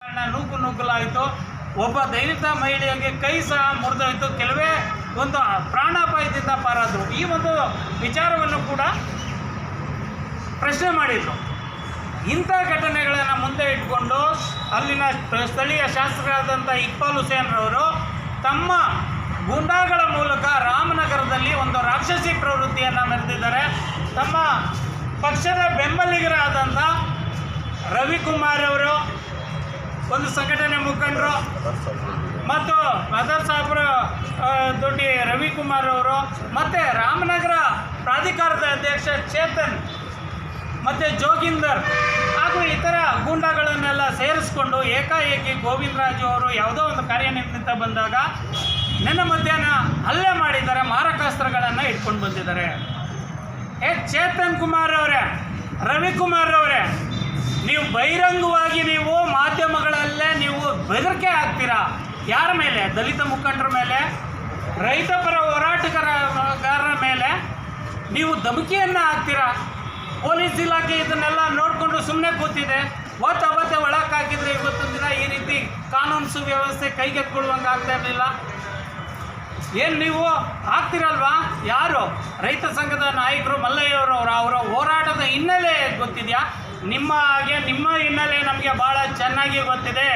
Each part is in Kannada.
ನೂಕಲಾಯಿತು. ಒಬ್ಬ ದಲಿತ ಮಹಿಳೆಗೆ ಕೈ ಸಹ ಮುರಿದೋಯ್ತು. ಕೆಲವೇ ಒಂದು ಪ್ರಾಣಾಪಾಯದಿಂದ ಪಾರಾದರು. ಈ ಒಂದು ವಿಚಾರವನ್ನು ಕೂಡ ಪ್ರಶ್ನೆ ಮಾಡಿದರು. ಇಂಥ ಘಟನೆಗಳನ್ನು ಮುಂದೆ ಇಟ್ಕೊಂಡು ಅಲ್ಲಿನ ಸ್ಥಳೀಯ ಶಾಸಕರಾದಂಥ ಇಕ್ಬಾಲ್ ಹುಸೇನ್ ರವರು ತಮ್ಮ ಗೂಂಡಾಗಳ ಮೂಲಕ ರಾಮನಗರದಲ್ಲಿ ಒಂದು ರಾಕ್ಷಸಿ ಪ್ರವೃತ್ತಿಯನ್ನು ಮೆರೆದಿದ್ದಾರೆ. ತಮ್ಮ ಪಕ್ಷದ ಬೆಂಬಲಿಗರಾದಂಥ ರವಿಕುಮಾರ್ ಅವರು, ಒಂದು ಸಂಘಟನೆ ಮುಖಂಡರು, ಮತ್ತು ಮದರ್ ಸಾಬ್ರ ದೊಡ್ಡಿ ರವಿಕುಮಾರ್ ಅವರು, ಮತ್ತು ರಾಮನಗರ ಪ್ರಾಧಿಕಾರದ ಅಧ್ಯಕ್ಷ ಚೇತನ್ ಮತ್ತು ಜೋಗಿಂದರ್ ಹಾಗೂ ಇತರ ಗೂಂಡಾಗಳನ್ನೆಲ್ಲ ಸೇರಿಸ್ಕೊಂಡು ಏಕಾಏಕಿ ಗೋವಿಂದರಾಜು ಅವರು ಯಾವುದೋ ಒಂದು ಕಾರ್ಯನಿಮಿತ್ತ ಬಂದಾಗ ನಿನ್ನೆ ಮಧ್ಯಾಹ್ನ ಹಲ್ಲೆ ಮಾಡಿದ್ದಾರೆ. ಮಾರಕಾಸ್ತ್ರಗಳನ್ನು ಇಟ್ಕೊಂಡು ಬಂದಿದ್ದಾರೆ. ಚೇತನ್ ಕುಮಾರ್ ಅವರೇ, ರವಿಕುಮಾರ್ ಅವರೇ, ನೀವು ಬಹಿರಂಗವಾಗಿ ನೀವು ಮಾಧ್ಯಮಗಳಲ್ಲೇ ನೀವು ಬೆದರಿಕೆ ಹಾಕ್ತೀರಾ. ಯಾರ ಮೇಲೆ? ದಲಿತ ಮುಖಂಡರ ಮೇಲೆ, ರೈತ ಪರ ಹೋರಾಟಗಾರರ ಮೇಲೆ ನೀವು ಧಮಕಿಯನ್ನು ಹಾಕ್ತೀರಾ. ಪೊಲೀಸ್ ಇಲಾಖೆ ಇದನ್ನೆಲ್ಲ ನೋಡಿಕೊಂಡು ಸುಮ್ಮನೆ ಕೂತಿದೆ. ಅವತ್ತೇ ಒಳಕ್ಕೆ ಹಾಕಿದರೆ ಇವತ್ತೊಂದು ದಿನ ಈ ರೀತಿ ಕಾನೂನು ಸುವ್ಯವಸ್ಥೆ ಕೈಗೆತ್ತಿಕೊಳ್ಳುವಂಗೆ ಆಗ್ತಾ ಇರಲಿಲ್ಲ. ಏನು ನೀವು ಆಗ್ತಿರಲ್ವಾ? ಯಾರು? ರೈತ ಸಂಘದ ನಾಯಕರು ಮಲ್ಲಯ್ಯವರು ಅವರ ಹೋರಾಟದ ಹಿನ್ನೆಲೆ ಗೊತ್ತಿದೆಯಾ? ನಿಮ್ಮ ಹಿನ್ನೆಲೆ ನಮಗೆ ಭಾಳ ಚೆನ್ನಾಗಿ ಗೊತ್ತಿದೆ.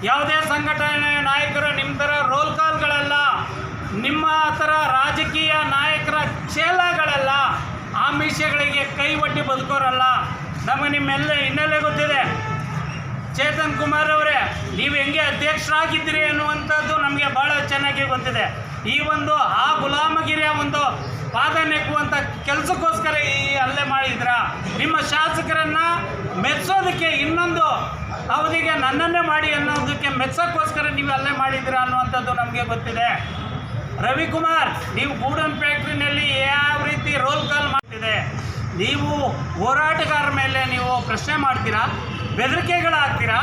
ಯಾವುದೇ ಸಂಘಟನೆ ನಾಯಕರು ನಿಮ್ಮ ಥರ ರೋಲ್ ಕಾಲ್ಗಳಲ್ಲ, ನಿಮ್ಮ ಥರ ರಾಜಕೀಯ ನಾಯಕರ ಚೇಲಾಗಳಲ್ಲ, ಆಮಿಷಗಳಿಗೆ ಕೈ ಒಡ್ಡಿ ಬದುಕೋರಲ್ಲ. ನಮಗೆ ನಿಮ್ಮೆಲ್ಲ ಹಿನ್ನೆಲೆ ಗೊತ್ತಿದೆ. ಚೇತನ್ ಕುಮಾರ್ ಅವರೇ, ನೀವು ಹೆಂಗೆ ಅಧ್ಯಕ್ಷರಾಗಿದ್ದೀರಿ ಅನ್ನುವಂಥದ್ದು ನಮಗೆ ಭಾಳ ಚೆನ್ನಾಗಿ ಗೊತ್ತಿದೆ. ಈ ಒಂದು ಆ ಗುಲಾಮಗಿರಿಯ ಒಂದು ಪಾದ ನೆಕ್ಕುವಂಥ ಕೆಲಸಕ್ಕೋಸ್ಕರ ಈ ಹಲ್ಲೆ ಮಾಡಿದ್ರ. ನಿಮ್ಮ ಶಾಸಕರನ್ನು ಮೆಚ್ಚೋದಕ್ಕೆ ಇನ್ನೊಂದು ಅವಧಿಗೆ ನನ್ನನ್ನೇ ಮಾಡಿ ಅನ್ನೋದಕ್ಕೆ ಮೆಚ್ಚೋಕ್ಕೋಸ್ಕರ ನೀವು ಹಲ್ಲೆ ಮಾಡಿದ್ದೀರಾ ಅನ್ನುವಂಥದ್ದು ನಮಗೆ ಗೊತ್ತಿದೆ. ರವಿಕುಮಾರ್, ನೀವು ಗೂಡನ್ ಫ್ಯಾಕ್ಟ್ರಿನಲ್ಲಿ ಯಾವ ರೀತಿ ರೋಲ್ ಕಾಲ್ ಮಾಡ್ತಿದೆ, ನೀವು ಹೋರಾಟಗಾರರ ಮೇಲೆ ನೀವು ಪ್ರಶ್ನೆ ಮಾಡ್ತೀರಾ, ಬೆದರಿಕೆಗಳಾಗ್ತೀರಾ.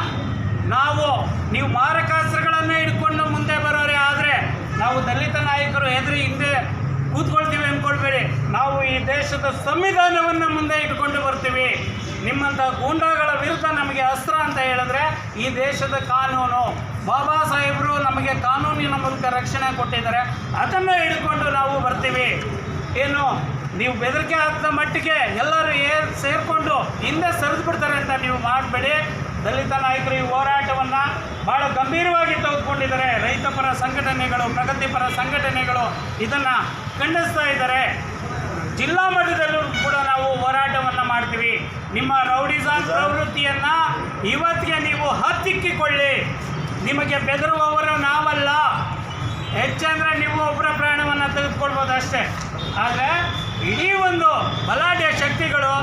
ನೀವು ಮಾರಕಾಸ್ತ್ರಗಳನ್ನೇ ಹಿಡ್ಕೊಂಡು ಮುಂದೆ ಬರೋರೆ ಆದರೆ ನಾವು ದಲಿತ ನಾಯಕರು ಹಿಂದೆ ಕೂತ್ಕೊಳ್ತೀವಿ ಅಂದ್ಕೊಳ್ಬೇಡಿ. ನಾವು ಈ ದೇಶದ ಸಂವಿಧಾನವನ್ನು ಮುಂದೆ ಇಟ್ಕೊಂಡು ಬರ್ತೀವಿ. ನಿಮ್ಮಂಥ ಗೂಂಡಾಗಳ ವಿರುದ್ಧ ನಮಗೆ ಅಸ್ತ್ರ ಅಂತ ಹೇಳಿದ್ರೆ ಈ ದೇಶದ ಕಾನೂನು, ಬಾಬಾ ಸಾಹೇಬರು ನಮಗೆ ಕಾನೂನಿನ ಮೂಲಕ ರಕ್ಷಣೆ ಕೊಟ್ಟಿದ್ದಾರೆ, ಅದನ್ನು ಹಿಡ್ಕೊಂಡು ನಾವು ಬರ್ತೀವಿ. ಏನು ನೀವು ಬೆದರಿಕೆ ಹಾಕಿದ ಮಟ್ಟಿಗೆ ಎಲ್ಲರೂ ಸೇರಿಕೊಂಡು ಹಿಂದೆ ಸರಿದು ಬಿಡ್ತಾರೆ ಅಂತ ನೀವು ಮಾಡಬೇಡಿ. ದಲಿತ ನಾಯಕರು ಈ ಹೋರಾಟವನ್ನು ಭಾಳ ಗಂಭೀರವಾಗಿ ತೆಗೆದುಕೊಂಡಿದ್ದಾರೆ. ರೈತ ಪರ ಸಂಘಟನೆಗಳು, ಪ್ರಗತಿಪರ ಸಂಘಟನೆಗಳು ಇದನ್ನು ಖಂಡಿಸ್ತಾ ಇದ್ದಾರೆ. ಜಿಲ್ಲಾ ಮಟ್ಟದಲ್ಲೂ ಕೂಡ ನಾವು ಹೋರಾಟವನ್ನು ಮಾಡ್ತೀವಿ. ನಿಮ್ಮ ರೌಡಿಸಮ್ ಪ್ರವೃತ್ತಿಯನ್ನು ಇವತ್ತಿಗೆ ನೀವು ಹತ್ತಿಕ್ಕಿಕೊಳ್ಳಿ. ನಿಮಗೆ ಬೆದರುವವರು ನಾವಲ್ಲ. ಹೆಚ್ಚಂದರೆ ನೀವು ಒಬ್ಬರ ಪ್ರಾಣವನ್ನು ತೆಗೆದುಕೊಳ್ಬೋದು ಅಷ್ಟೇ. ಆದರೆ ಇಡೀ ಒಂದು ಬಲಾಢ್ಯ ಶಕ್ತಿಗಳು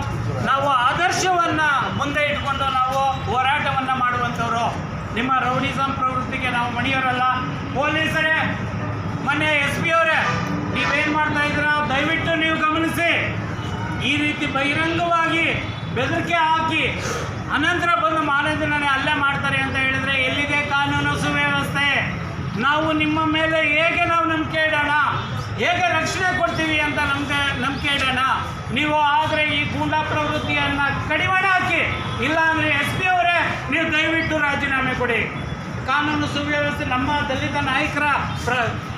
ನಾವು ಆದರ್ಶವನ್ನು ಮುಂದೆ ಇಟ್ಕೊಂಡು ನಾವು ಹೋರಾಟವನ್ನು ಮಾಡುವಂಥವ್ರು. ನಿಮ್ಮ ರೌಡಿಸಮ್ ಪ್ರವೃತ್ತಿಗೆ ನಾವು ಮಣಿಯೋರಲ್ಲ. ಪೊಲೀಸರೇ, ಮೊನ್ನೆ SP ಅವರೇ, ನೀವೇನು ಮಾಡ್ತಾ ಇದ್ದೀರಾ ದಯವಿಟ್ಟು ನೀವು ಗಮನಿಸಿ. ಈ ರೀತಿ ಬಹಿರಂಗವಾಗಿ ಬೆದರಿಕೆ ಹಾಕಿ ಅನಂತರ ಬಂದು ಮಾರನೇ ದಿನನೇ ಹಲ್ಲೆ ಮಾಡ್ತಾರೆ ಅಂತ ಹೇಳಿದರೆ ಎಲ್ಲಿದೆ ಕಾನೂನು ಸುವ್ಯವಸ್ಥೆ? ನಾವು ನಿಮ್ಮ ಮೇಲೆ ಹೇಗೆ ನಾವು ನಂಬಿಕೆ ಇಡೋಣ, ಹೇಗೆ ರಕ್ಷಣೆ ಕೊಡ್ತೀವಿ ಅಂತ ನಂಬಿಕೆ ಇಡೋಣ? ನೀವು ಆದರೆ ಈ ಗೂಂಡಾ ಪ್ರವೃತ್ತಿಯನ್ನು ಕಡಿವಾಣ ಹಾಕಿ, ಇಲ್ಲಾಂದರೆ SP ಅವರೇ ನೀವು ದಯವಿಟ್ಟು ರಾಜೀನಾಮೆ ಕೊಡಿ. ಕಾನೂನು ಸುವ್ಯವಸ್ಥೆ, ನಮ್ಮ ದಲಿತ ನಾಯಕರ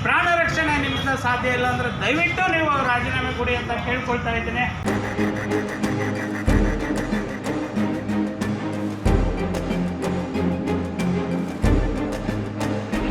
ಪ್ರಾಣ ರಕ್ಷಣೆ ನಿಮ್ಮಿಂದ ಸಾಧ್ಯ ಇಲ್ಲ ಅಂದರೆ ದಯವಿಟ್ಟು ನೀವು ರಾಜೀನಾಮೆ ಕೊಡಿ ಅಂತ ಕೇಳ್ಕೊಳ್ತಾ ಇದ್ದೀನಿ.